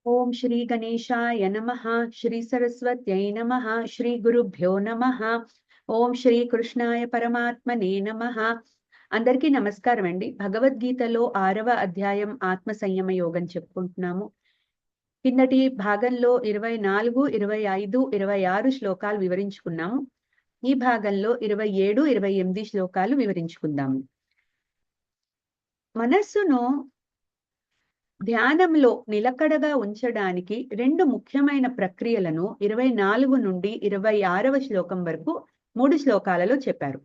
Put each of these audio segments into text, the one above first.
ఓం శ్రీ గణేశాయ నమః. శ్రీ సరస్వత్యై నమః. శ్రీ గురుభ్యో నమః. ఓం శ్రీ కృష్ణాయ పరమాత్మనే నమః. అందరికీ నమస్కారం అండి. భగవద్గీతలో 6వ అధ్యాయం ఆత్మ సంయమ యోగం చెప్పుకుంటున్నాము. కిందటి భాగంలో 24, 25, 26 శ్లోకాలు వివరించుకున్నాము. ఈ భాగంలో 27, 28 శ్లోకాలు వివరించుకుందాము. మనస్సును ధ్యానంలో నిలకడగా ఉంచడానికి 2 ముఖ్యమైన ప్రక్రియలను 24 నుండి 26వ శ్లోకం వరకు 3 శ్లోకాలలో చెప్పారు.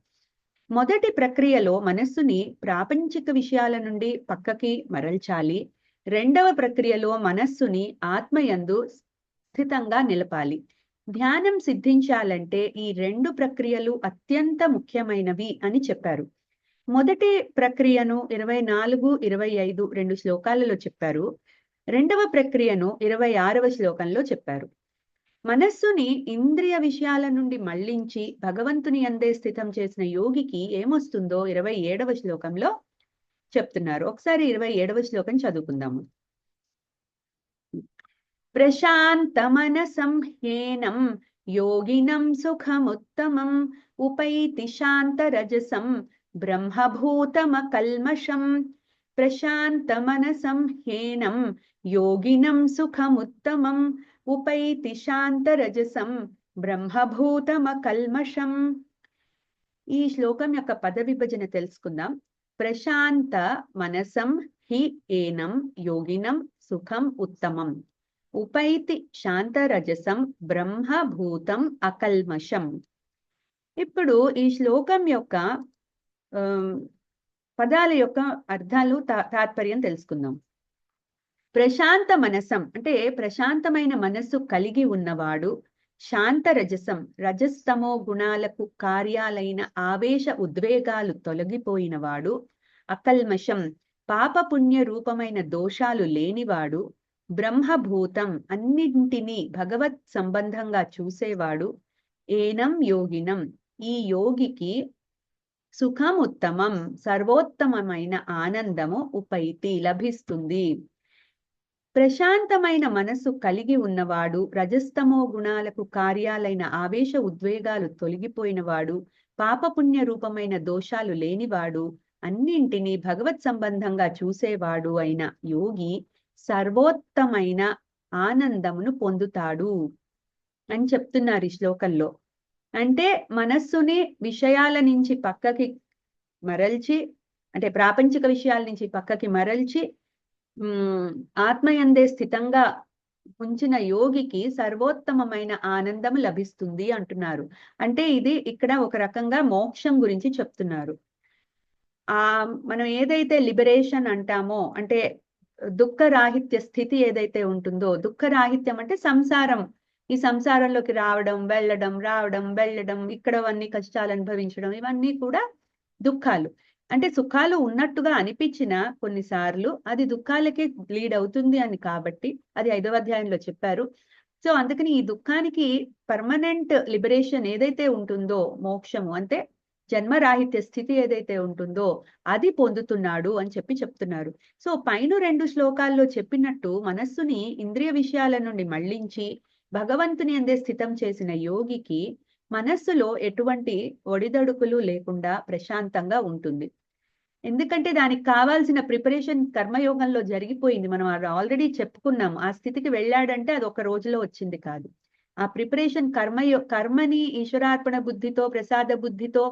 మొదటి ప్రక్రియలో మనస్సుని ప్రాపంచిక విషయాల నుండి పక్కకి మరల్చాలి. రెండవ ప్రక్రియలో మనస్సుని ఆత్మయందు స్థితంగా నిలపాలి. ధ్యానం సిద్ధించాలంటే ఈ 2 ప్రక్రియలు అత్యంత ముఖ్యమైనవి అని చెప్పారు. మొదటి ప్రక్రియను 24, 25 2 శ్లోకాలలో చెప్పారు. రెండవ ప్రక్రియను 26వ శ్లోకంలో చెప్పారు. మనస్సుని ఇంద్రియ విషయాల నుండి మళ్లించి భగవంతుని యందే స్థితం చేసిన యోగికి ఏమొస్తుందో 27వ శ్లోకంలో చెప్తున్నారు. ఒకసారి 27వ శ్లోకం చదువుకుందాము. ప్రశాంత మనసం హ్యేనం యోగినం సుఖముత్తమం ఉపైతి శాంత రజసం బ్రహ్మభూతమకల్మషం. ప్రశాంత మనసం హ్యేనం యోగినం సుఖముత్తమం ఉపైతి శాంత రజసం బ్రహ్మభూతమకల్మషం. ఈ శ్లోకం యొక్క పద విభజన తెలుసుకుందాం. ప్రశాంత మనసం హి ఏనం యోగినం సుఖం ఉత్తమం ఉపైతి శాంత రజసం బ్రహ్మభూతం అకల్మషం. ఇప్పుడు ఈ శ్లోకం యొక్క పదాల యొక్క అర్థాలు తాత్పర్యం తెలుసుకుందాం. ప్రశాంత మనసం అంటే ప్రశాంతమైన మనస్సు కలిగి ఉన్నవాడు, శాంత రజసం రజస్తమో గుణాలకు కార్యాలైన ఆవేశ ఉద్వేగాలు తొలగిపోయినవాడు, అకల్మషం పాపపుణ్య రూపమైన దోషాలు లేనివాడు, బ్రహ్మభూతం అన్నింటినీ భగవత్ సంబంధంగా చూసేవాడు, ఏనం యోగినం ఈ యోగికి సుఖం ఉత్తమం సర్వోత్తమమైన ఆనందము ఉపైతి లభిస్తుంది. ప్రశాంతమైన మనసు కలిగి ఉన్నవాడు, రజస్తమో గుణాలకు కార్యాలైన ఆవేశ ఉద్వేగాలు తొలగిపోయినవాడు, పాపపుణ్య రూపమైన దోషాలు లేనివాడు, అన్నింటినీ భగవత్ సంబంధంగా చూసేవాడు అయిన యోగి సర్వోత్తమైన ఆనందమును పొందుతాడు అని చెప్తున్నారు ఈ శ్లోకంలో. అంటే మనస్సుని విషయాల నుంచి పక్కకి మరల్చి, అంటే ప్రాపంచిక విషయాల నుంచి పక్కకి మరల్చి ఆత్మయందే స్థితంగా ఉంచిన యోగికి సర్వోత్తమమైన ఆనందం లభిస్తుంది అంటున్నారు. అంటే ఇది ఇక్కడ ఒక రకంగా మోక్షం గురించి చెప్తున్నారు. మనం ఏదైతే లిబరేషన్ అంటామో, అంటే దుఃఖరాహిత్య స్థితి ఏదైతే ఉంటుందో, దుఃఖరాహిత్యం అంటే సంసారం, ఈ సంసారంలోకి రావడం వెళ్ళడం ఇక్కడ అన్ని కష్టాలు అనుభవించడం, ఇవన్నీ కూడా దుఃఖాలు. అంటే సుఖాలు ఉన్నట్టుగా అనిపించిన కొన్నిసార్లు అది దుఃఖాలకే లీడ్ అవుతుంది అని, కాబట్టి అది 5వ అధ్యాయంలో చెప్పారు. సో అందుకని ఈ దుఃఖానికి పర్మనెంట్ లిబరేషన్ ఏదైతే ఉంటుందో, మోక్షము అంటే జన్మరాహిత్య స్థితి ఏదైతే ఉంటుందో అది పొందుతున్నాడు అని చెప్తున్నారు. సో పైన 2 శ్లోకాల్లో చెప్పినట్టు మనస్సుని ఇంద్రియ విషయాల నుండి మళ్లించి భగవంతుని అందే స్థితం చేసిన యోగికి మనస్సులో ఎటువంటి ఒడిదడుకులు లేకుండా ప్రశాంతంగా ఉంటుంది. ఎందుకంటే దానికి కావాల్సిన ప్రిపరేషన్ కర్మయోగంలో జరిగిపోయింది. మనం ఆల్రెడీ చెప్పుకున్నాం. ఆ స్థితికి వెళ్ళాడంటే అది ఒక రోజులో వచ్చింది కాదు. ఆ ప్రిపరేషన్ కర్మని ఈశ్వరార్పణ బుద్ధితో, ప్రసాద బుద్ధితో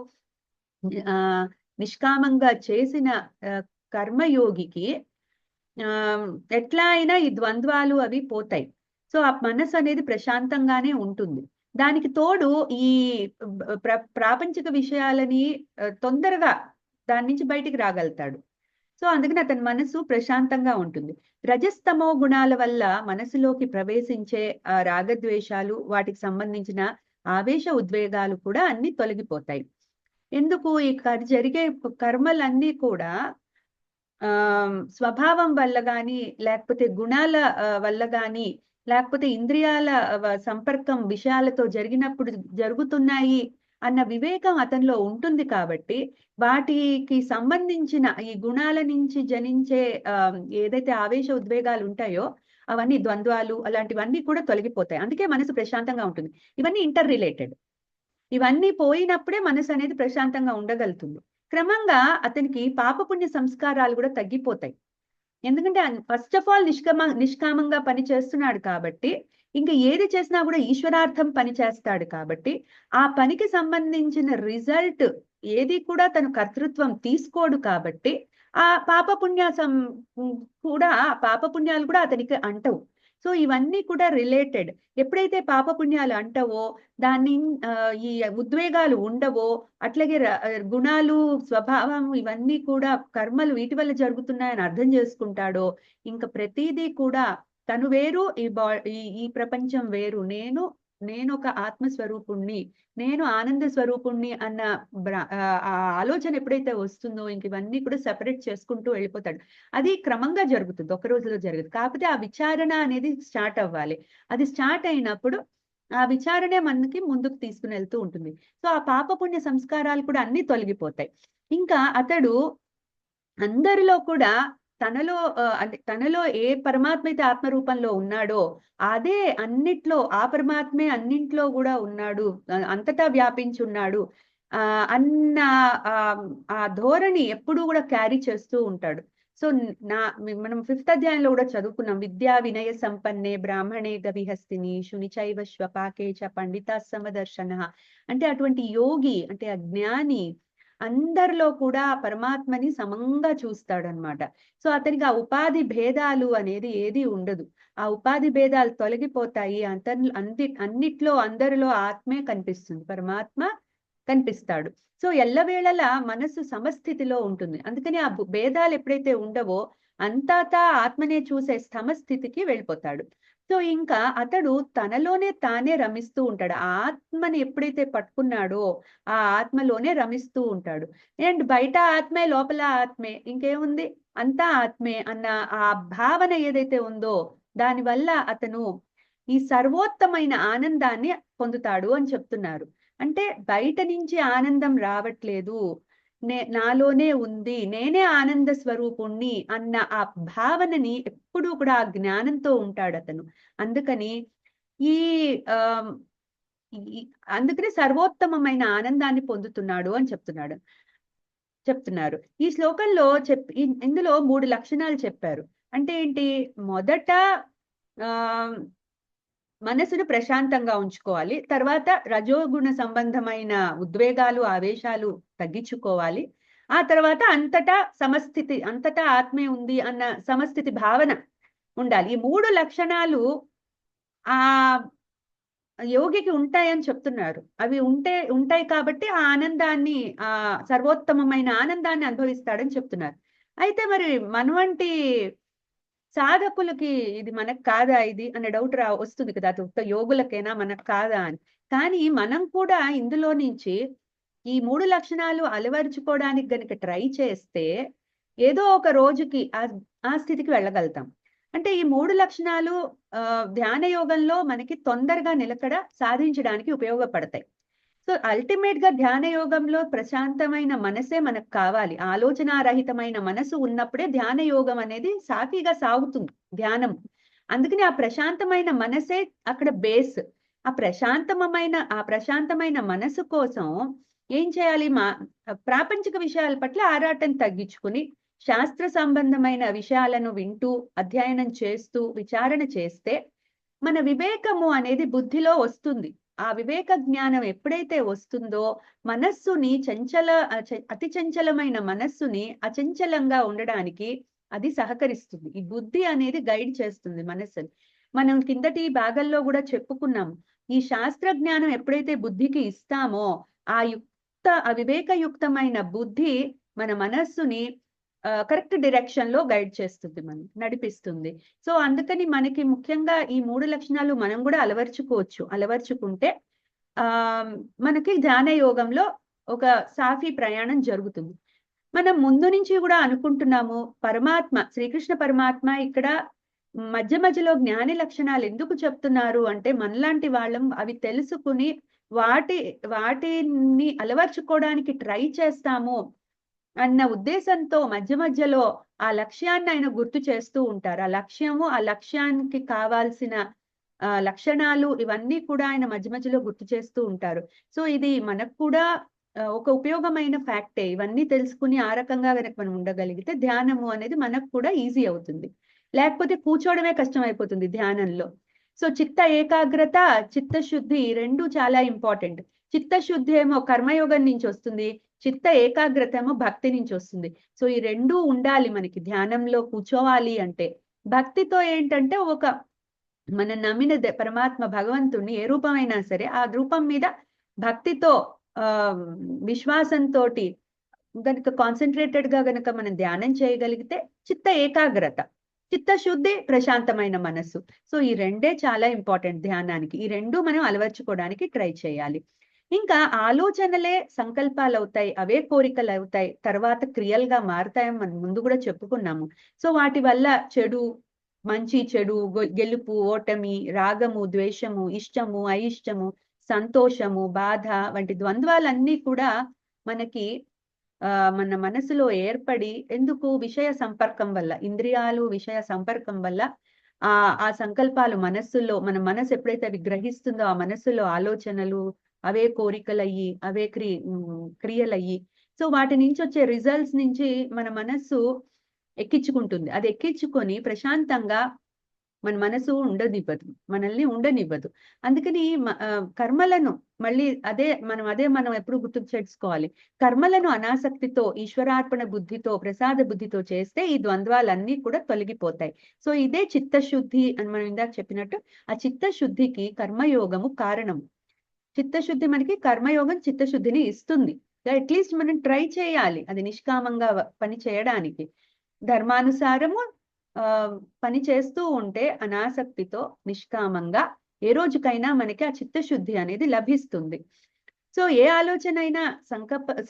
నిష్కామంగా చేసిన కర్మయోగికి ఎట్లా అయినా ఈ ద్వంద్వాలు అవి పోతాయి. సో ఆ మనసు అనేది ప్రశాంతంగానే ఉంటుంది. దానికి తోడు ఈ ప్రాపంచిక విషయాలని తొందరగా దాని నుంచి బయటికి రాగలుగుతాడు. సో అందుకని అతని మనసు ప్రశాంతంగా ఉంటుంది. రజస్తమో గుణాల వల్ల మనసులోకి ప్రవేశించే రాగద్వేషాలు, వాటికి సంబంధించిన ఆవేశ ఉద్వేగాలు కూడా అన్ని తొలగిపోతాయి. ఎందుకు? ఈ జరిగే కర్మలన్నీ కూడా స్వభావం వల్ల గాని, లేకపోతే గుణాల వల్ల గాని, లేకపోతే ఇంద్రియాల సంపర్కం విషయాలతో జరిగినప్పుడు జరుగుతున్నాయి అన్న వివేకం అతనిలో ఉంటుంది. కాబట్టి వాటికి సంబంధించిన ఈ గుణాల నుంచి జనించే ఏదైతే ఆవేశ ఉద్వేగాలు ఉంటాయో అవన్నీ ద్వంద్వాలు అలాంటివన్నీ కూడా తొలగిపోతాయి. అందుకే మనసు ప్రశాంతంగా ఉంటుంది. ఇవన్నీ ఇంటర్ రిలేటెడ్. ఇవన్నీ పోయినప్పుడే మనసు అనేది ప్రశాంతంగా ఉండగలుగుతుంది. క్రమంగా అతనికి పాపపుణ్య సంస్కారాలు కూడా తగ్గిపోతాయి. ఎందుకంటే ఫస్ట్ ఆఫ్ ఆల్ నిష్కామంగా పని చేస్తున్నాడు కాబట్టి, ఇంక ఏది చేసినా కూడా ఈశ్వరార్థం పని చేస్తాడు కాబట్టి, ఆ పనికి సంబంధించిన రిజల్ట్ ఏది కూడా తను కర్తృత్వం తీసుకోడు కాబట్టి, ఆ కూడా పాపపుణ్యాలు కూడా అతనికి అంటవు. సో ఇవన్నీ కూడా రిలేటెడ్. ఎప్పుడైతే పాపపుణ్యాలు అంటవో, దాన్ని ఈ ఉద్వేగాలు ఉండవో, అట్లాగే గుణాలు, స్వభావం ఇవన్నీ కూడా కర్మలు వీటి వల్ల జరుగుతున్నాయని అర్థం చేసుకుంటాడో, ఇంకా ప్రతిదీ కూడా తను వేరు, ఈ ప్రపంచం వేరు, నేను ఒక ఆత్మస్వరూపుణ్ణి, నేను ఆనంద స్వరూపుణ్ణి అన్న ఆ ఆలోచన ఎప్పుడైతే వస్తుందో, ఇంక ఇవన్నీ కూడా సెపరేట్ చేసుకుంటూ వెళ్ళిపోతాడు. అది క్రమంగా జరుగుతుంది, ఒక రోజులో జరగదు. కాకపోతే ఆ విచారణ అనేది స్టార్ట్ అవ్వాలి. అది స్టార్ట్ అయినప్పుడు ఆ విచారణే మనకి ముందుకు తీసుకుని వెళ్తూ ఉంటుంది. సో ఆ పాపపుణ్య సంస్కారాలు కూడా అన్ని తొలగిపోతాయి. ఇంకా అతడు అందరిలో కూడా అంటే తనలో ఏ పరమాత్మ అయితే ఆత్మరూపంలో ఉన్నాడో, అదే అన్నిట్లో, ఆ పరమాత్మే అన్నింట్లో కూడా ఉన్నాడు, అంతటా వ్యాపించి ఉన్నాడు అన్న ఆ ధోరణి ఎప్పుడూ కూడా క్యారీ చేస్తూ ఉంటాడు. సో మనం 5th అధ్యాయంలో కూడా చదువుకున్నాం. విద్యా వినయ సంపన్నే బ్రాహ్మణే గవిహస్తిని శునిచైవ శ్వపాకే చ పండిత సమదర్శన. అంటే అటువంటి యోగి, అంటే అజ్ఞాని అందరిలో కూడా పరమాత్మని సమంగా చూస్తాడనమాట. సో అతనికి ఆ ఉపాధి భేదాలు అనేది ఏది ఉండదు. ఆ ఉపాధి భేదాలు తొలగిపోతాయి. అన్నిట్లో అందరిలో ఆత్మే కనిపిస్తుంది, పరమాత్మ కనిపిస్తాడు. సో ఎల్లవేళలా మనసు సమస్థితిలో ఉంటుంది. అందుకని ఆ భేదాలు ఎప్పుడైతే ఉండవో, అంతటా ఆత్మనే చూసే సమస్థితికి వెళ్ళిపోతాడు. సో ఇంకా అతడు తనలోనే తానే రమిస్తూ ఉంటాడు. ఆ ఆత్మని ఎప్పుడైతే పట్టుకున్నాడో, ఆ ఆత్మలోనే రమిస్తూ ఉంటాడు. అండ్ బయట ఆత్మే, లోపల ఆత్మే, ఇంకేముంది, అంతా ఆత్మే అన్న ఆ భావన ఏదైతే ఉందో, దానివల్ల అతను ఈ సర్వోత్తమైన ఆనందాన్ని పొందుతాడు అని చెప్తున్నారు. అంటే బయట నుంచి ఆనందం రావట్లేదు, నాలోనే ఉంది, నేనే ఆనంద స్వరూపుణ్ణి అన్న ఆ భావనని ఎప్పుడూ కూడా ఆ జ్ఞానంతో ఉంటాడు అతను. అందుకని ఈ అందుకని సర్వోత్తమమైన ఆనందాన్ని పొందుతున్నాడు అని చెప్తున్నారు. ఈ శ్లోకంలో ఇందులో 3 లక్షణాలు చెప్పారు. అంటే ఏంటి, మొదట మనసును ప్రశాంతంగా ఉంచుకోవాలి. తర్వాత రజోగుణ సంబంధమైన ఉద్వేగాలు, ఆవేశాలు తగ్గించుకోవాలి. ఆ తర్వాత అంతటా ఆత్మే ఉంది అన్న సమస్థితి భావన ఉండాలి. ఈ 3 లక్షణాలు ఆ యోగికి ఉంటాయని చెప్తున్నారు. అవి ఉంటాయి కాబట్టి ఆ ఆనందాన్ని, ఆ సర్వోత్తమమైన ఆనందాన్ని అనుభవిస్తాడని చెప్తున్నారు. అయితే మరి మనవంటి సాధకులకి ఇది మనకు కాదా ఇది అనే డౌట్ వస్తుంది కదా, అది యోగులకైనా మనకు కాదా అని. కానీ మనం కూడా ఇందులో నుంచి ఈ 3 లక్షణాలు అలవరుచుకోవడానికి గనుక ట్రై చేస్తే ఏదో ఒక రోజుకి ఆ స్థితికి వెళ్ళగలుగుతాం. అంటే ఈ 3 లక్షణాలు ధ్యాన యోగంలో మనకి తొందరగా నిలకడ సాధించడానికి ఉపయోగపడతాయి. సో అల్టిమేట్ గా ధ్యాన యోగంలో ప్రశాంతమైన మనసే మనకు కావాలి. ఆలోచనారహితమైన మనసు ఉన్నప్పుడే ధ్యాన యోగం అనేది సాఫీగా సాగుతుంది, ధ్యానం. అందుకని ఆ ప్రశాంతమైన మనసే అక్కడ బేస్. ఆ ప్రశాంతమైన మనసు కోసం ఏం చేయాలి, ప్రాపంచిక విషయాల పట్ల ఆరాటం తగ్గించుకుని, శాస్త్ర సంబంధమైన విషయాలను వింటూ, అధ్యయనం చేస్తూ, విచారణ చేస్తే మన వివేకము అనేది బుద్ధిలో వస్తుంది. ఆ వివేక జ్ఞానం ఎప్పుడైతే వస్తుందో, మనస్సుని అతి చంచలమైన మనస్సుని అచంచలంగా ఉండడానికి అది సహకరిస్తుంది. ఈ బుద్ధి అనేది గైడ్ చేస్తుంది మనస్సుని. మనం కిందటి భాగంలో కూడా చెప్పుకున్నాం, ఈ శాస్త్ర జ్ఞానం ఎప్పుడైతే బుద్ధికి ఇస్తామో, ఆ వివేకయుక్తమైన బుద్ధి మన మనస్సుని కరెక్ట్ డైరెక్షన్ లో గైడ్ చేస్తుంది, మనం నడిపిస్తుంది. సో అందుకని మనకి ముఖ్యంగా ఈ 3 లక్షణాలు మనం కూడా అలవర్చుకుంటే మనకి ధ్యాన యోగంలో ఒక సాఫీ ప్రయాణం జరుగుతుంది. మనం ముందు నుంచి కూడా అనుకుంటున్నాము, శ్రీకృష్ణ పరమాత్మ ఇక్కడ మధ్య మధ్యలో జ్ఞాని లక్షణాలు ఎందుకు చెప్తున్నారు అంటే, మనలాంటి వాళ్ళం అవి తెలుసుకుని వాటిని అలవర్చుకోవడానికి ట్రై చేస్తాము అన్న ఉద్దేశంతో మధ్య మధ్యలో ఆ లక్ష్యాన్ని ఆయన గుర్తు చేస్తూ ఉంటారు. ఆ లక్ష్యము, ఆ లక్ష్యానికి కావాల్సిన లక్షణాలు ఇవన్నీ కూడా ఆయన మధ్య మధ్యలో గుర్తు చేస్తూ ఉంటారు. సో ఇది మనకు కూడా ఒక ఉపయోగమైన ఫ్యాక్టే. ఇవన్నీ తెలుసుకుని ఆ రకంగా గనక మనం ఉండగలిగితే ధ్యానము అనేది మనకు కూడా ఈజీ అవుతుంది. లేకపోతే కూర్చోవడమే కష్టమైపోతుంది ధ్యానంలో. సో చిత్త ఏకాగ్రత, చిత్తశుద్ధి ఈ 2 చాలా ఇంపార్టెంట్. చిత్తశుద్ధి ఏమో కర్మయోగం నుంచి వస్తుంది. చిత్త ఏకాగ్రత ఏమో భక్తి నుంచి వస్తుంది. సో ఈ 2 ఉండాలి మనకి ధ్యానంలో కూర్చోవాలి అంటే. భక్తితో ఏంటంటే మనం నమ్మిన పరమాత్మ భగవంతుడిని ఏ రూపమైనా సరే ఆ రూపం మీద భక్తితో విశ్వాసంతోటి గనుక కాన్సన్ట్రేటెడ్ గా గనుక మనం ధ్యానం చేయగలిగితే చిత్త ఏకాగ్రత, చిత్తశుద్ధి, ప్రశాంతమైన మనస్సు. సో ఈ 2 చాలా ఇంపార్టెంట్ ధ్యానానికి. ఈ 2 మనం అలవర్చుకోవడానికి ట్రై చేయాలి. ఇంకా ఆలోచనలే సంకల్పాలు అవుతాయి, అవే కోరికలు అవుతాయి, తర్వాత క్రియలుగా మారుతాయని మనం ముందు కూడా చెప్పుకున్నాము. సో వాటి వల్ల చెడు, మంచి చెడు, గెలుపు ఓటమి, రాగము ద్వేషము, ఇష్టము అయిష్టము, సంతోషము బాధ వంటి ద్వంద్వాలన్నీ కూడా మనకి మన మనసులో ఏర్పడి ఎందుకు విషయ సంపర్కం వల్ల, ఇంద్రియాలు విషయ సంపర్కం వల్ల ఆ సంకల్పాలు మనస్సులో, మన మనసు ఎప్పుడైతే అవి గ్రహిస్తుందో ఆ మనస్సులో ఆలోచనలు అవే కోరికలయ్యి, అవే క్రియలయ్యి, సో వాటి నుంచి వచ్చే రిజల్ట్స్ నుంచి మన మనస్సు ఎక్కించుకుంటుంది. అది ఎక్కించుకొని ప్రశాంతంగా మన మనసు ఉండనివ్వదు, మనల్ని ఉండనివ్వదు. అందుకని కర్మలను మళ్ళీ మనం ఎప్పుడు గుర్తుకు చేసుకోవాలి. కర్మలను అనాసక్తితో, ఈశ్వరార్పణ బుద్ధితో, ప్రసాద బుద్ధితో చేస్తే ఈ ద్వంద్వాలన్నీ కూడా తొలగిపోతాయి. సో ఇదే చిత్తశుద్ధి అని మనం ఇందాక చెప్పినట్టు, ఆ చిత్తశుద్ధికి కర్మయోగము కారణం. చిత్తశుద్ధి మనకి కర్మయోగం చిత్తశుద్ధిని ఇస్తుంది. అట్లీస్ట్ మనం ట్రై చేయాలి అది నిష్కామంగా పని చేయడానికి. ధర్మానుసారము పని చేస్తూ ఉంటే అనాసక్తితో నిష్కామంగా ఏ రోజుకైనా మనకి ఆ చిత్తశుద్ధి అనేది లభిస్తుంది. సో ఏ ఆలోచన అయినా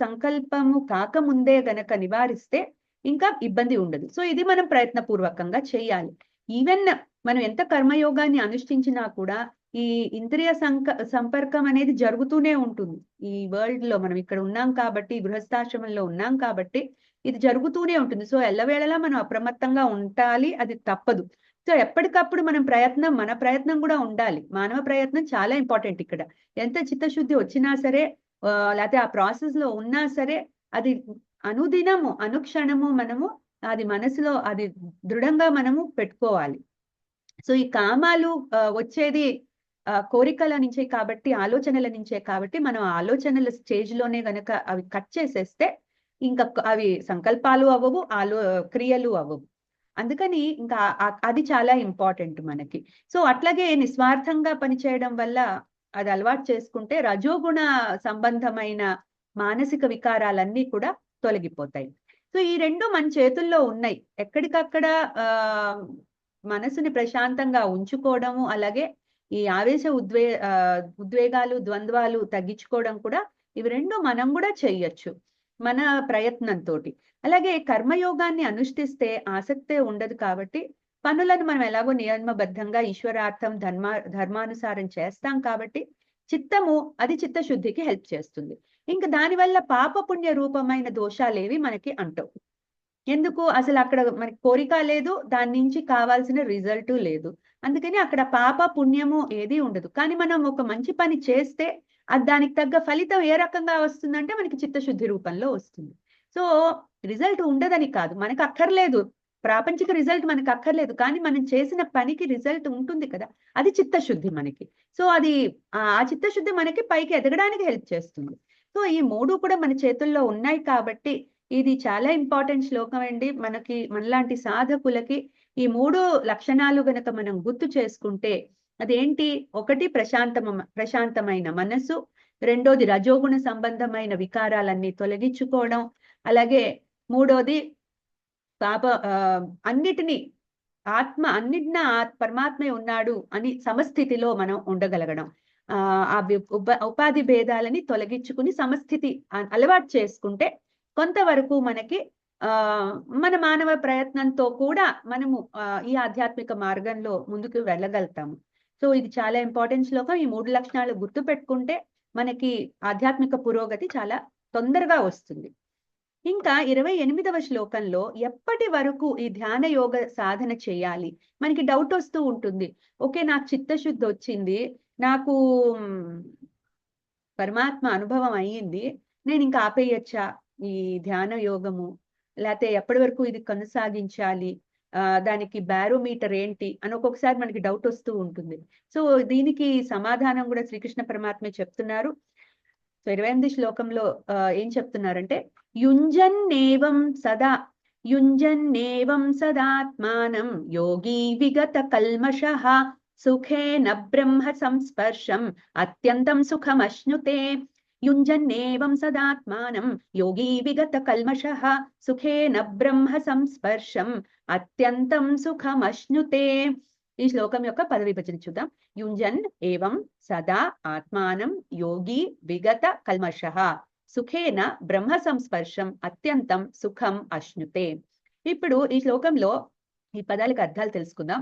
సంకల్పము కాకముందే గనక నివారిస్తే ఇంకా ఇబ్బంది ఉండదు. సో ఇది మనం ప్రయత్నపూర్వకంగా చేయాలి. ఈవెన్ మనం ఎంత కర్మయోగాన్ని అనుష్ఠించినా కూడా ఈ ఇంద్రియ సంపర్కం అనేది జరుగుతూనే ఉంటుంది. ఈ వరల్డ్ లో మనం ఇక్కడ ఉన్నాం కాబట్టి, గృహస్థాశ్రమంలో ఉన్నాం కాబట్టి ఇది జరుగుతూనే ఉంటుంది. సో ఎల్లవేళలా మనం అప్రమత్తంగా ఉండాలి, అది తప్పదు. సో ఎప్పటికప్పుడు మన ప్రయత్నం కూడా ఉండాలి. మానవ ప్రయత్నం చాలా ఇంపార్టెంట్ ఇక్కడ. ఎంత చిత్తశుద్ధి వచ్చినా సరే, లేకపోతే ఆ ప్రాసెస్ లో ఉన్నా సరే, అది అనుదినము అనుక్షణము మనము అది మనసులో అది దృఢంగా మనము పెట్టుకోవాలి. సో ఈ కామాలు వచ్చేది కోరికల నుంచే కాబట్టి, ఆలోచనల నుంచే కాబట్టి, మనం ఆలోచనల స్టేజ్ లోనే గనక అవి కట్ చేసేస్తే ఇంకా అవి సంకల్పాలు అవ్వవు, క్రియలు అవ్వవు. అందుకని ఇంకా అది చాలా ఇంపార్టెంట్ మనకి. సో అట్లాగే నిస్వార్థంగా పనిచేయడం వల్ల అది అలవాటు చేసుకుంటే రజోగుణ సంబంధమైన మానసిక వికారాలన్నీ కూడా తొలగిపోతాయి. సో ఈ 2 మన చేతుల్లో ఉన్నాయి. ఎక్కడికక్కడ మనసుని ప్రశాంతంగా ఉంచుకోవడము, అలాగే ఈ ఆవేశ ఉద్వేగాలు, ద్వంద్వాలు తగ్గించుకోవడం కూడా, ఇవి 2 మనం కూడా చెయ్యొచ్చు మన ప్రయత్నంతోటి. అలాగే కర్మయోగాన్ని అనుష్ఠిస్తే ఆసక్తే ఉండదు కాబట్టి, పనులను మనం ఎలాగో నియమబద్ధంగా ఈశ్వరార్థం ధర్మానుసారం చేస్తాం కాబట్టి అది చిత్తశుద్ధికి హెల్ప్ చేస్తుంది. ఇంకా దానివల్ల పాపపుణ్య రూపమైన దోషాలేవి మనకి అంటవు. ఎందుకు? అసలు అక్కడ మనకి కోరిక లేదు, దాని నుంచి కావాల్సిన రిజల్ట్ లేదు. అందుకని అక్కడ పాప పుణ్యము ఏది ఉండదు. కానీ మనం ఒక మంచి పని చేస్తే దానికి తగ్గ ఫలితం ఏ రకంగా వస్తుందంటే మనకి చిత్తశుద్ధి రూపంలో వస్తుంది. సో రిజల్ట్ ఉండదని కాదు, మనకు అక్కర్లేదు, ప్రాపంచిక రిజల్ట్ మనకు అక్కర్లేదు, కానీ మనం చేసిన పనికి రిజల్ట్ ఉంటుంది కదా, అది చిత్తశుద్ధి మనకి. సో అది ఆ చిత్తశుద్ధి మనకి పైకి ఎదగడానికి హెల్ప్ చేస్తుంది. సో ఈ 3 కూడా మన చేతుల్లో ఉన్నాయి కాబట్టి ఇది చాలా ఇంపార్టెంట్ శ్లోకం అండి. మనలాంటి సాధకులకి ఈ 3 లక్షణాలు గనక మనం గుర్తు చేసుకుంటే అదేంటి? 1 ప్రశాంతమైన మనసు, 2ది రజోగుణ సంబంధమైన వికారాలన్నీ తొలగించుకోవడం, అలాగే 3ది అన్నిటినీ పరమాత్మే ఉన్నాడు అని సమస్థితిలో మనం ఉండగలగడం. ఆ ఉపాధి భేదాలని తొలగించుకుని సమస్థితి అలవాటు చేసుకుంటే కొంతవరకు మనకి మన మానవ ప్రయత్నంతో కూడా మనము ఈ ఆధ్యాత్మిక మార్గంలో ముందుకు వెళ్ళగలుగుతాము. సో ఇది చాలా ఇంపార్టెంట్ శ్లోకం. ఈ 3 లక్షణాలు గుర్తు పెట్టుకుంటే మనకి ఆధ్యాత్మిక పురోగతి చాలా తొందరగా వస్తుంది. ఇంకా 28వ శ్లోకంలో ఎప్పటి వరకు ఈ ధ్యాన యోగ సాధన చేయాలి? మనకి డౌట్ వస్తూ ఉంటుంది. ఓకే, నాకు చిత్తశుద్ధి వచ్చింది. నాకు పరమాత్మ అనుభవం అయ్యింది. నేను ఇంకా ఆపేయచ్చా ఈ ధ్యాన యోగము? లేతే ఎప్పటి వరకు ఇది కొనసాగించాలి? దానికి బారోమీటర్ ఏంటి? అని ఒక్కొక్కసారి మనకి డౌట్ వస్తూ ఉంటుంది. సో, దీనికి సమాధానం కూడా శ్రీకృష్ణ పరమాత్మే చెప్తున్నారు. సో 28 శ్లోకంలో ఏం చెప్తున్నారంటే, యుంజన్నేవం సదాత్మానం యోగి విగత కల్మషః సుఖేన బ్రహ్మ సంస్పర్శం అత్యంతం సుఖమశ్నుతే. యుంజన్నేవం సదాత్మానం యోగి విగత కల్మషః సుఖేన బ్రహ్మ సంస్పర్శం అత్యంతం సుఖమశ్నుతే. ఈ శ్లోకం యొక్క పద విభజన చూద్దాం. యుంజన్ ఏవం సదా ఆత్మానం యోగి విగత కల్మషః సుఖేన బ్రహ్మ సంస్పర్శం అత్యంతం సుఖం అశ్నుతే. ఇప్పుడు ఈ శ్లోకంలో ఈ పదాలకు అర్థాలు తెలుసుకుందాం.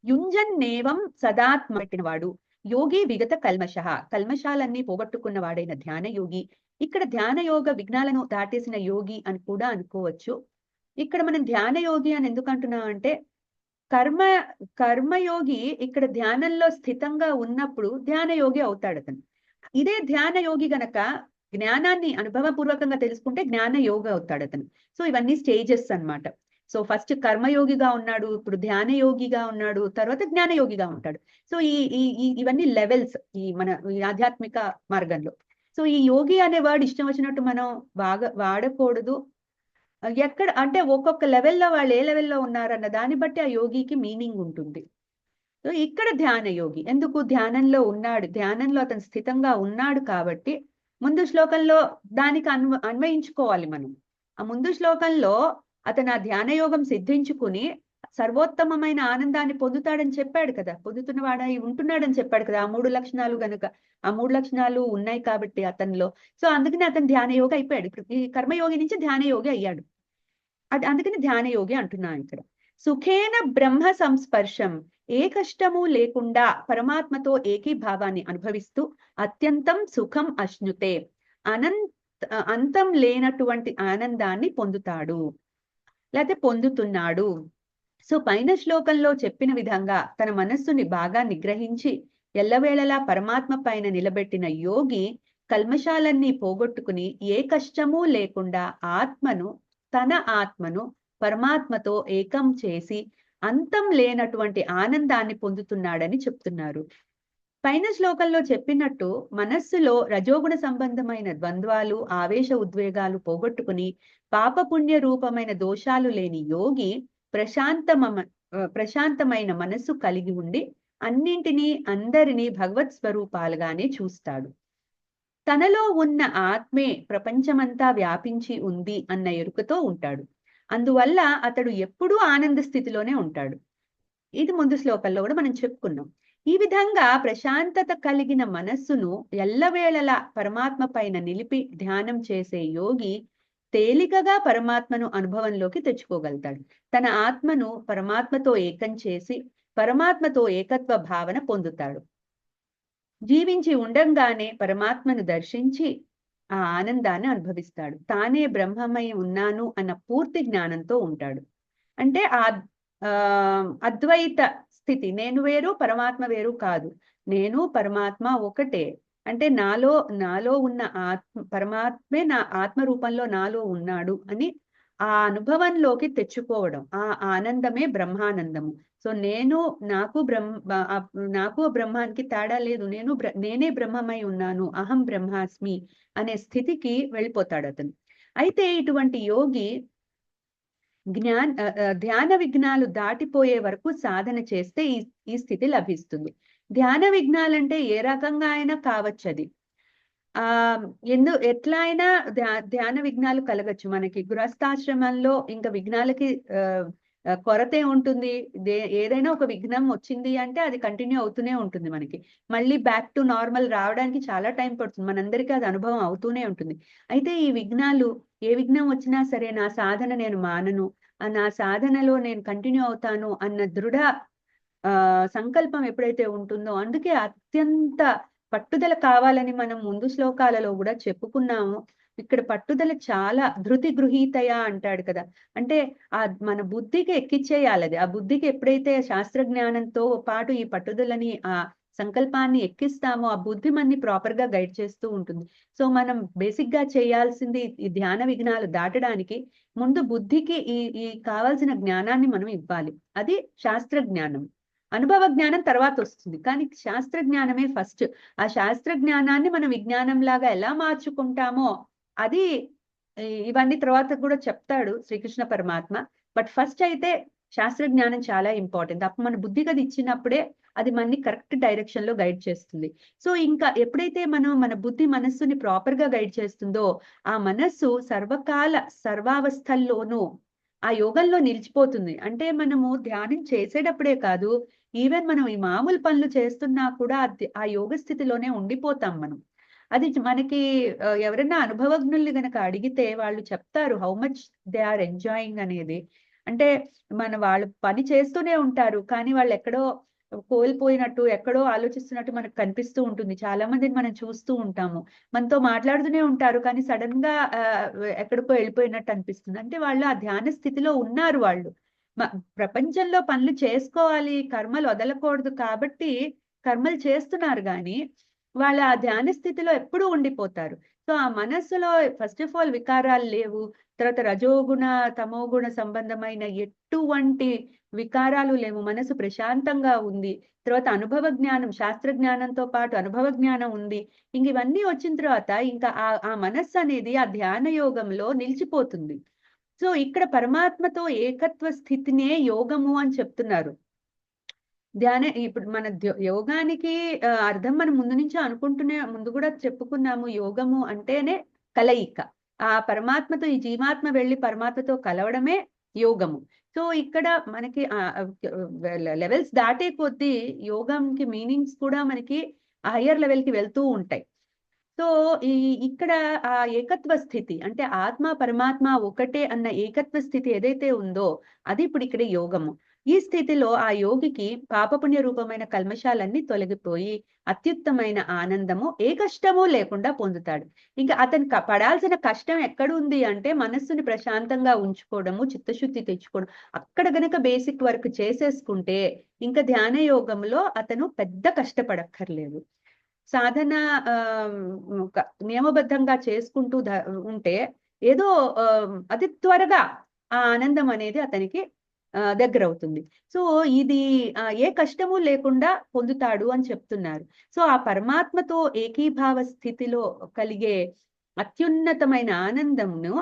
యుంజన్నేవం సదాత్మ పెట్టినవాడు, యోగి విగత కల్మషః కల్మషాలన్నీ పోగొట్టుకున్న వాడైన ధ్యాన యోగి. ఇక్కడ ధ్యాన యోగ విఘ్నాలను దాటేసిన యోగి అని కూడా అనుకోవచ్చు. ఇక్కడ మనం ధ్యాన యోగి అని ఎందుకు అంటున్నాం అంటే, కర్మయోగి ఇక్కడ ధ్యానంలో స్థితంగా ఉన్నప్పుడు ధ్యాన యోగి అవుతాడు అతను. ఇదే ధ్యాన యోగి గనక జ్ఞానాన్ని అనుభవపూర్వకంగా తెలుసుకుంటే జ్ఞాన యోగ అవుతాడు అతను. సో ఇవన్నీ స్టేజెస్ అన్నమాట. సో ఫస్ట్ కర్మయోగిగా ఉన్నాడు, ఇప్పుడు ధ్యాన యోగిగా ఉన్నాడు, తర్వాత జ్ఞాన యోగిగా ఉంటాడు. సో ఇవన్నీ లెవెల్స్ ఈ మన ఆధ్యాత్మిక మార్గంలో. సో ఈ యోగి అనే వర్డ్ ఇష్టం వచ్చినట్టు మనం వాడకూడదు. ఎక్కడ అంటే ఒక్కొక్క లెవెల్లో వాళ్ళు ఏ లెవెల్లో ఉన్నారన్న దాన్ని బట్టి ఆ యోగికి మీనింగ్ ఉంటుంది. సో ఇక్కడ ధ్యాన యోగి ఎందుకు ధ్యానంలో ఉన్నాడు, ధ్యానంలో అతను స్థితంగా ఉన్నాడు కాబట్టి ముందు శ్లోకంలో దానికి అన్వయించుకోవాలి మనం. ఆ ముందు శ్లోకంలో అతను ఆ ధ్యాన యోగం సిద్ధించుకుని సర్వోత్తమమైన ఆనందాన్ని పొందుతాడని చెప్పాడు కదా, పొందుతున్నవాడై ఉంటున్నాడని చెప్పాడు కదా. ఆ 3 లక్షణాలు గనుక ఆ 3 లక్షణాలు ఉన్నాయి కాబట్టి అతనిలో. సో అందుకని అతను ధ్యాన యోగి అయిపోయాడు. ఇప్పుడు ఈ కర్మయోగి నుంచి ధ్యాన యోగి అయ్యాడు. అందుకని ధ్యాన యోగి అంటున్నా ఇక్కడ. సుఖేన బ్రహ్మ సంస్పర్శం ఏ కష్టము లేకుండా పరమాత్మతో ఏకీభావాన్ని అనుభవిస్తూ అత్యంతం సుఖం అశ్నుతే అంతం లేనటువంటి ఆనందాన్ని పొందుతాడు, లేకపోతే పొందుతున్నాడు. సో పైన శ్లోకంలో చెప్పిన విధంగా తన మనస్సుని బాగా నిగ్రహించి ఎల్లవేళలా పరమాత్మ పైన నిలబెట్టిన యోగి కల్మషాలన్నీ పోగొట్టుకుని ఏ కష్టమూ లేకుండా తన ఆత్మను పరమాత్మతో ఏకం చేసి అంతం లేనటువంటి ఆనందాన్ని పొందుతున్నాడని చెప్తున్నారు. పైన శ్లోకంలో చెప్పినట్టు మనస్సులో రజోగుణ సంబంధమైన ద్వంద్వాలు, ఆవేశ ఉద్వేగాలు పోగొట్టుకుని పాపపుణ్య రూపమైన దోషాలు లేని యోగి ప్రశాంతమైన మనస్సు కలిగి ఉండి అన్నింటినీ అందరినీ భగవత్ స్వరూపాలుగానే చూస్తాడు. తనలో ఉన్న ఆత్మే ప్రపంచమంతా వ్యాపించి ఉంది అన్న ఎరుకతో ఉంటాడు. అందువల్ల అతడు ఎప్పుడూ ఆనంద స్థితిలోనే ఉంటాడు. ఇది ముందు శ్లోకంలో కూడా మనం చెప్పుకున్నాం. ఈ విధంగా ప్రశాంతత కలిగిన మనస్సును ఎల్లవేళలా పరమాత్మ పైన నిలిపి ధ్యానం చేసే యోగి తేలికగా పరమాత్మను అనుభవంలోకి తెచ్చుకోగలుగుతాడు. తన ఆత్మను పరమాత్మతో ఏకం చేసి పరమాత్మతో ఏకత్వ భావన పొందుతాడు. జీవించి ఉండంగానే పరమాత్మను దర్శించి ఆ ఆనందాన్ని అనుభవిస్తాడు. తానే బ్రహ్మమై ఉన్నాను అన్న పూర్తి జ్ఞానంతో ఉంటాడు. అంటే అద్వైత స్థితి, నేను వేరు పరమాత్మ వేరు కాదు, నేను పరమాత్మ ఒకటే. అంటే నాలో ఉన్న పరమాత్మే నా ఆత్మ రూపంలో నాలో ఉన్నాడు అని ఆ అనుభవంలోకి తెచ్చుకోవడం, ఆ ఆనందమే బ్రహ్మానందము. సో నాకు బ్రహ్మానికి తేడా లేదు, నేనే బ్రహ్మమై ఉన్నాను, అహం బ్రహ్మాస్మి అనే స్థితికి వెళ్ళిపోతాడు అతను. అయితే ఇటువంటి యోగి ధ్యాన విఘ్నాలు దాటిపోయే వరకు సాధన చేస్తే ఈ స్థితి లభిస్తుంది. ధ్యాన విఘ్నాలంటే ఏ రకంగా అయినా కావచ్చు. అది ఎట్లా అయినా ధ్యాన విఘ్నాలు కలగచ్చు. మనకి గృహస్థాశ్రమంలో ఇంకా విఘ్నాలకి కొరతే ఉంటుంది. ఏదైనా ఒక విఘ్నం వచ్చింది అంటే అది కంటిన్యూ అవుతూనే ఉంటుంది. మనకి మళ్ళీ బ్యాక్ టు నార్మల్ రావడానికి చాలా టైం పడుతుంది. మనందరికీ అది అనుభవం అవుతూనే ఉంటుంది. అయితే ఈ విఘ్నాలు ఏ విఘ్నం వచ్చినా సరే నా సాధన నేను మానను, నా సాధనలో నేను కంటిన్యూ అవుతాను అన్న దృఢ సంకల్పం ఎప్పుడైతే ఉంటుందో, అందుకే అత్యంత పట్టుదల కావాలని మనం ముందు శ్లోకాలలో కూడా చెప్పుకున్నాము. ఇక్కడ పట్టుదల చాలా ధృతి గృహీతయ అంటాడు కదా. అంటే మన బుద్ధికి ఎక్కిచ్చేయాలి అది. ఆ బుద్ధికి ఎప్పుడైతే శాస్త్ర జ్ఞానంతో పాటు ఈ పట్టుదలని సంకల్పాన్ని ఎక్కిస్తామో ఆ బుద్ధి మనని ప్రాపర్ గా గైడ్ చేస్తూ ఉంటుంది. సో మనం బేసిక్ గా చేయాల్సింది ఈ ధ్యాన విఘ్నాలు దాటడానికి ముందు బుద్ధికి ఈ కావాల్సిన జ్ఞానాన్ని మనం ఇవ్వాలి. అది శాస్త్ర జ్ఞానం. అనుభవ జ్ఞానం తర్వాత వస్తుంది, కానీ శాస్త్ర జ్ఞానమే ఫస్ట్. ఆ శాస్త్ర జ్ఞానాన్ని మనం విజ్ఞానం లాగా ఎలా మార్చుకుంటామో అది ఇవన్నీ తర్వాత కూడా చెప్తాడు శ్రీకృష్ణ పరమాత్మ. బట్ ఫస్ట్ అయితే శాస్త్ర జ్ఞానం చాలా ఇంపార్టెంట్. అప్పుడు మన బుద్ధికి అది ఇచ్చినప్పుడే అది మనని కరెక్ట్ డైరెక్షన్ లో గైడ్ చేస్తుంది. సో ఇంకా ఎప్పుడైతే మనం మన బుద్ధి మనస్సుని ప్రాపర్ గా గైడ్ చేస్తుందో ఆ మనస్సు సర్వకాల సర్వావస్థల్లోనూ ఆ యోగంలో నిలిచిపోతుంది. అంటే మనము ధ్యానం చేసేటప్పుడే కాదు, ఈవెన్ మనం ఈ మామూలు పనులు చేస్తున్నా కూడా ఆ యోగ స్థితిలోనే ఉండిపోతాం మనం. అది మనకి ఎవరైనా అనుభవజ్ఞుల్ని గనక అడిగితే వాళ్ళు చెప్తారు how much they are enjoying అనేది. అంటే వాళ్ళు పని చేస్తూనే ఉంటారు, కానీ వాళ్ళు ఎక్కడో కోల్పోయినట్టు, ఎక్కడో ఆలోచిస్తున్నట్టు మనకు కనిపిస్తూ ఉంటుంది. చాలా మందిని మనం చూస్తూ ఉంటాము, మనతో మాట్లాడుతూనే ఉంటారు, కానీ సడన్ గా ఎక్కడికో వెళ్ళిపోయినట్టు అనిపిస్తుంది. అంటే వాళ్ళు ఆ ధ్యాన స్థితిలో ఉన్నారు. వాళ్ళు ప్రపంచంలో పనులు చేసుకోవాలి, కర్మలు వదలకూడదు కాబట్టి కర్మలు చేస్తున్నారు, కానీ వాళ్ళ ఆ ధ్యాన స్థితిలో ఎప్పుడూ ఉండిపోతారు. సో ఆ మనస్సులో ఫస్ట్ ఆఫ్ ఆల్ వికారాలు లేవు. తర్వాత రజోగుణ తమోగుణ సంబంధమైన ఎటువంటి వికారాలు లేవు. మనసు ప్రశాంతంగా ఉంది. తర్వాత అనుభవ జ్ఞానం, శాస్త్ర జ్ఞానంతో పాటు అనుభవ జ్ఞానం ఉంది. ఇంక ఇవన్నీ వచ్చిన తర్వాత ఇంకా ఆ మనస్సు అనేది ఆ ధ్యాన యోగంలో నిలిచిపోతుంది. సో ఇక్కడ పరమాత్మతో ఏకత్వ స్థితినే యోగము అని చెప్తున్నారు. ఇప్పుడు మన యోగానికి అర్థం మనం ముందు నుంచి ముందు కూడా చెప్పుకున్నాము. యోగము అంటేనే కలయిక. ఆ పరమాత్మతో ఈ జీవాత్మ వెళ్ళి పరమాత్మతో కలవడమే యోగము. సో ఇక్కడ మనకి లెవెల్స్ దాటే కొద్దీ యోగంకి మీనింగ్స్ కూడా మనకి హయ్యర్ లెవెల్ కి వెళ్తూ ఉంటాయి. సో ఇక్కడ ఆ ఏకత్వ స్థితి అంటే ఆత్మ పరమాత్మ ఒకటే అన్న ఏకత్వ స్థితి ఏదైతే ఉందో అది ఇప్పుడు ఇక్కడ యోగము. ఈ స్థితిలో ఆ యోగికి పాపపుణ్య రూపమైన కల్మషాలన్నీ తొలగిపోయి అత్యుత్తమైన ఆనందము ఏ కష్టము లేకుండా పొందుతాడు. ఇంకా అతను పడాల్సిన కష్టం ఎక్కడుంది అంటే మనస్సుని ప్రశాంతంగా ఉంచుకోవడము, చిత్తశుద్ధి తెచ్చుకోవడం. అక్కడ గనక బేసిక్ వర్క్ చేసేసుకుంటే ఇంకా ధ్యాన యోగంలో అతను పెద్ద కష్టపడక్కర్లేదు. సాధన నియమబద్ధంగా చేసుకుంటూ ఉంటే ఏదో అతి త్వరగా ఆ ఆనందం అనేది అతనికి దగ్గర అవుతుంది. సో ఇది ఏ కష్టము లేకుండా పొందుతాడు అని చెప్తున్నారు. సో ఆ పరమాత్మతో ఏకీభావ స్థితిలో కలిగే అత్యున్నతమైన ఆనందంను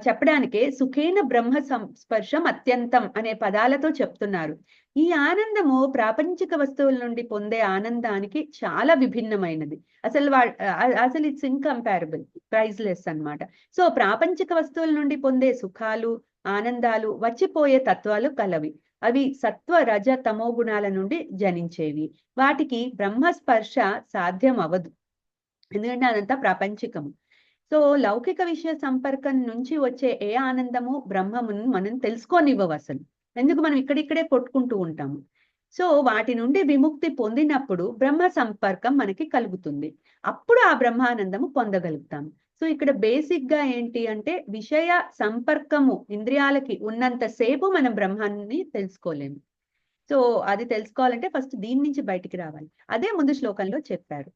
చెప్పడానికే సుఖేన బ్రహ్మ స్పర్శం అత్యంతం అనే పదాలతో చెప్తున్నారు. ఈ ఆనందము ప్రాపంచిక వస్తువుల నుండి పొందే ఆనందానికి చాలా విభిన్నమైనది. అసలు ఇట్స్ ఇన్కంపారబుల్, ప్రైజ్లెస్ అన్నమాట. సో ప్రాపంచిక వస్తువుల నుండి పొందే సుఖాలు, ఆనందాలు వచ్చిపోయే తత్వాలు కలవి. అవి సత్వ రజ తమో గుణాల నుండి జనించేవి. వాటికి బ్రహ్మస్పర్శ సాధ్యం అవదు, ఎందుకంటే అదంతా ప్రాపంచికము. సో లౌకిక విషయ సంపర్కం నుంచి వచ్చే ఏ ఆనందము బ్రహ్మమును మనం తెలుసుకోనివ్వవు అసలు. ఎందుకు మనం ఇక్కడిక్కడే కొట్టుకుంటూ ఉంటాము. సో వాటి నుండి విముక్తి పొందినప్పుడు బ్రహ్మ సంపర్కం మనకి కలుగుతుంది. అప్పుడు ఆ బ్రహ్మానందము పొందగలుగుతాము. సో ఇక్కడ బేసిక్ గా ఏంటి అంటే విషయ సంపర్కము ఇంద్రియాలకి ఉన్నంతసేపు మనం బ్రహ్మాన్ని తెలుసుకోలేము. సో అది తెలుసుకోవాలంటే ఫస్ట్ దీని నుంచి బయటికి రావాలి. అదే ముందు శ్లోకంలో చెప్పారు.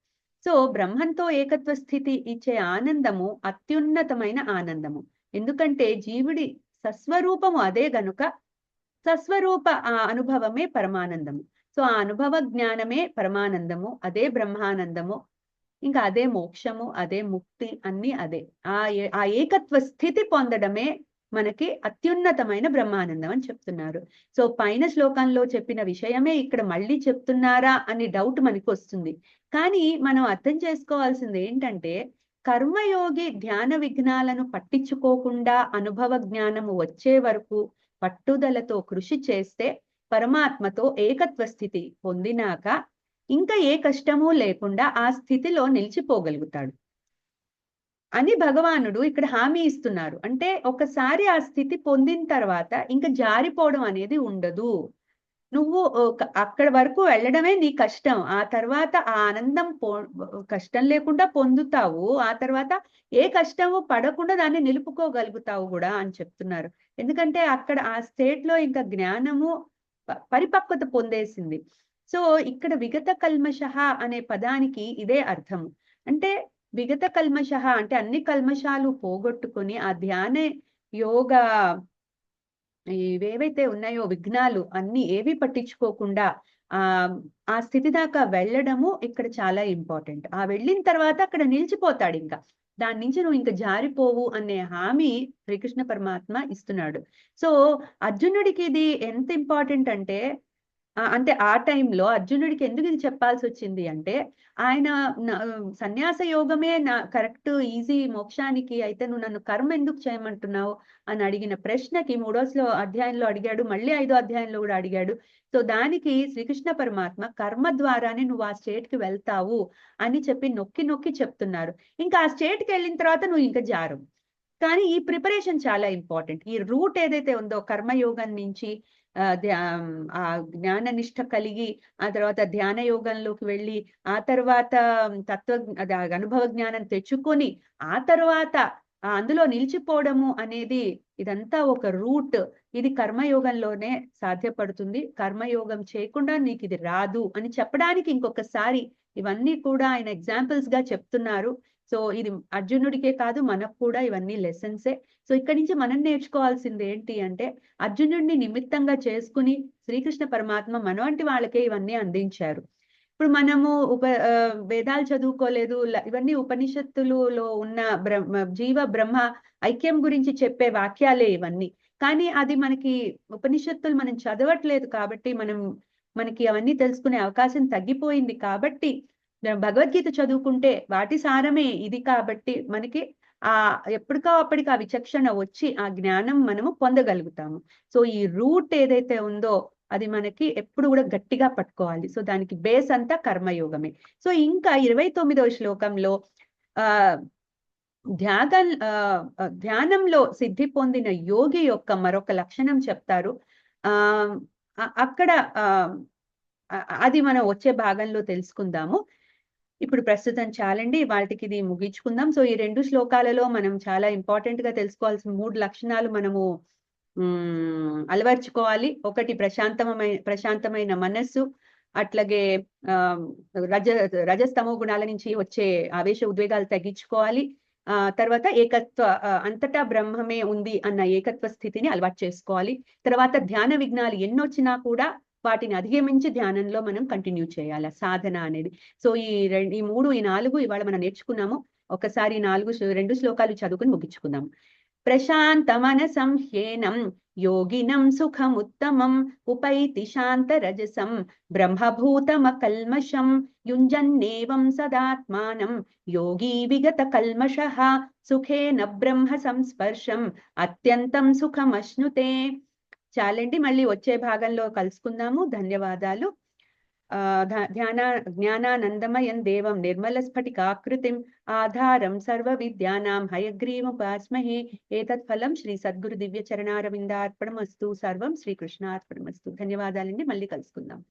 సో బ్రహ్మంతో ఏకత్వ స్థితి ఇచ్చే ఆనందము అత్యున్నతమైన ఆనందము. ఎందుకంటే జీవుడి సస్వరూపము అదే గనుక సస్వరూప ఆ అనుభవమే పరమానందము. సో ఆ అనుభవ జ్ఞానమే పరమానందము, అదే బ్రహ్మానందము, ఇంకా అదే మోక్షము, అదే ముక్తి, అన్ని అదే. ఆ ఏకత్వ స్థితి పొందడమే మనకి అత్యున్నతమైన బ్రహ్మానందం అని చెప్తున్నారు. సో పైన శ్లోకంలో చెప్పిన విషయమే ఇక్కడ మళ్ళీ చెప్తున్నారా అని డౌట్ మనకి వస్తుంది. కానీ మనం అర్థం చేసుకోవాల్సింది ఏంటంటే కర్మయోగి ధ్యాన విఘ్నాలను పట్టించుకోకుండా అనుభవ జ్ఞానము వచ్చే వరకు పట్టుదలతో కృషి చేస్తే పరమాత్మతో ఏకత్వ స్థితి పొందినాక ఇంకా ఏ కష్టము లేకుండా ఆ స్థితిలో నిలిచిపోగలుగుతాడు అని భగవానుడు ఇక్కడ హామీ ఇస్తున్నారు. అంటే ఒకసారి ఆ స్థితి పొందిన తర్వాత ఇంకా జారిపోవడం అనేది ఉండదు. నువ్వు అక్కడ వరకు వెళ్ళడమే నీ కష్టం. ఆ తర్వాత ఆ ఆనందం కష్టం లేకుండా పొందుతావు. ఆ తర్వాత ఏ కష్టము పడకుండా దాన్ని నిలుపుకోగలుగుతావు కూడా అని చెప్తున్నారు. ఎందుకంటే అక్కడ ఆ స్టేట్ లో ఇంకా జ్ఞానము పరిపక్వత పొందేసింది. సో ఇక్కడ విగత కల్మషః అనే పదానికి ఇదే అర్థము. అంటే విగత కల్మషః అంటే అన్ని కల్మషాలు పోగొట్టుకొని ఆ ధ్యాన యోగ ఇవేవైతే ఉన్నాయో విఘ్నాలు అన్ని ఏవి పట్టించుకోకుండా ఆ ఆ స్థితి దాకా వెళ్ళడము ఇక్కడ చాలా ఇంపార్టెంట్. ఆ వెళ్ళిన తర్వాత అక్కడ నిలిచిపోతాడు ఇంకా. దాని నుంచి నువ్వు ఇంకా జారిపోవు అనే హామీ శ్రీకృష్ణ పరమాత్మ ఇస్తున్నాడు. సో అర్జునుడికి ఇది ఎంత ఇంపార్టెంట్ అంటే అంటే ఆ టైంలో అర్జునుడికి ఎందుకు ఇది చెప్పాల్సి వచ్చింది అంటే ఆయన సన్యాస యోగమే నా కరెక్ట్ ఈజీ మోక్షానికి, అయితే నువ్వు నన్ను కర్మ ఎందుకు చేయమంటున్నావు అని అడిగిన ప్రశ్నకి 3వ అధ్యాయంలో అడిగాడు, మళ్ళీ 5వ అధ్యాయంలో కూడా అడిగాడు. సో దానికి శ్రీకృష్ణ పరమాత్మ కర్మ ద్వారానే నువ్వు ఆ స్టేట్ కి వెళ్తావు అని చెప్పి నొక్కి నొక్కి చెప్తున్నారు. ఇంకా ఆ స్టేట్ కి వెళ్ళిన తర్వాత నువ్వు ఇంకా జారు. కానీ ఈ ప్రిపరేషన్ చాలా ఇంపార్టెంట్. ఈ రూట్ ఏదైతే ఉందో కర్మయోగం నుంచి ఆ జ్ఞాన నిష్ఠ కలిగి ఆ తర్వాత ధ్యాన యోగంలోకి వెళ్ళి ఆ తర్వాత అనుభవ జ్ఞానం తెచ్చుకొని ఆ తర్వాత అందులో నిలిచిపోవడము అనేది ఇదంతా ఒక రూట్. ఇది కర్మయోగంలోనే సాధ్యపడుతుంది. కర్మయోగం చేయకుండా నీకు ఇది రాదు అని చెప్పడానికి ఇంకొకసారి ఇవన్నీ కూడా ఆయన ఎగ్జాంపుల్స్ గా చెప్తున్నారు. సో ఇది అర్జునుడికే కాదు మనకు కూడా ఇవన్నీ లెసన్సే. సో ఇక్కడి నుంచి మనం నేర్చుకోవాల్సింది ఏంటి అంటే అర్జునుడిని నిమిత్తంగా చేసుకుని శ్రీకృష్ణ పరమాత్మ మన వంటి వాళ్ళకే ఇవన్నీ అందించారు. ఇప్పుడు మనము వేదాలు చదువుకోలేదు, ఇవన్నీ ఉపనిషత్తులలో ఉన్న జీవ బ్రహ్మ ఐక్యం గురించి చెప్పే వాక్యాలే ఇవన్నీ. కానీ అది మనకి ఉపనిషత్తులు మనం చదవట్లేదు కాబట్టి మనకి అవన్నీ తెలుసుకునే అవకాశం తగ్గిపోయింది. కాబట్టి భగవద్గీత చదువుకుంటే వాటి సారమే ఇది కాబట్టి మనకి ఎప్పటికో అప్పటికి ఆ విచక్షణ వచ్చి ఆ జ్ఞానం మనము పొందగలుగుతాము. సో ఈ రూట్ ఏదైతే ఉందో అది మనకి ఎప్పుడు కూడా గట్టిగా పట్టుకోవాలి. సో దానికి బేస్ అంతా కర్మయోగమే. సో ఇంకా 29వ శ్లోకంలో ఆ ధ్యానంలో సిద్ధి పొందిన యోగి యొక్క మరొక లక్షణం చెప్తారు. ఆ అక్కడ అది మనం వచ్చే భాగంలో తెలుసుకుందాము. ఇప్పుడు ప్రస్తుతం చాలండి, వాటికి ఇది ముగించుకుందాం. సో ఈ 2 శ్లోకాలలో మనం చాలా ఇంపార్టెంట్ గా తెలుసుకోవాల్సిన 3 లక్షణాలు మనము అలవర్చుకోవాలి. ఒకటి ప్రశాంతమైన మనస్సు, అట్లాగే రజస్తమో గుణాల నుంచి వచ్చే ఆవేశ ఉద్వేగాలు తగ్గించుకోవాలి. తర్వాత ఏకత్వ అంతటా బ్రహ్మమే ఉంది అన్న ఏకత్వ స్థితిని అలవాటు చేసుకోవాలి. తర్వాత ధ్యాన విఘ్నాలు ఎన్నొచ్చినా కూడా వాటిని అధిగమించి ధ్యానంలో మనం కంటిన్యూ చేయాలి సాధన అనేది. సో ఈ 3 ఈ 4 ఇవాళ మనం నేర్చుకున్నాము. ఒకసారి 2 శ్లోకాలు చదువుకుని ముగించుకుందాం. ప్రశాంత మనసం హ్యేనం యోగినం సుఖముత్తమం ఉపైతి శాంత రజసం బ్రహ్మభూతమకల్మషం యుంజన్నేవం సదాత్మానం యోగి విగత కల్మషః సుఖేన బ్రహ్మ సంస్పర్శం అత్యంతం సుఖమశ్నుతే. చాలండి, మళ్ళీ వచ్చే భాగంలో కలుసుకుందాము. ధన్యవాదాలు. జ్ఞానానందమయం దేవం నిర్మల స్ఫటికాకృతిం ఆధారం సర్వ విద్యానాం హయగ్రీవముపాస్మహే. ఏతత్ ఫలం శ్రీ సద్గురు దివ్య చరణారవిందార్పణమస్తు. సర్వం శ్రీకృష్ణార్పణమస్తు. ధన్యవాదాలండి, మళ్ళీ కలుసుకుందాం.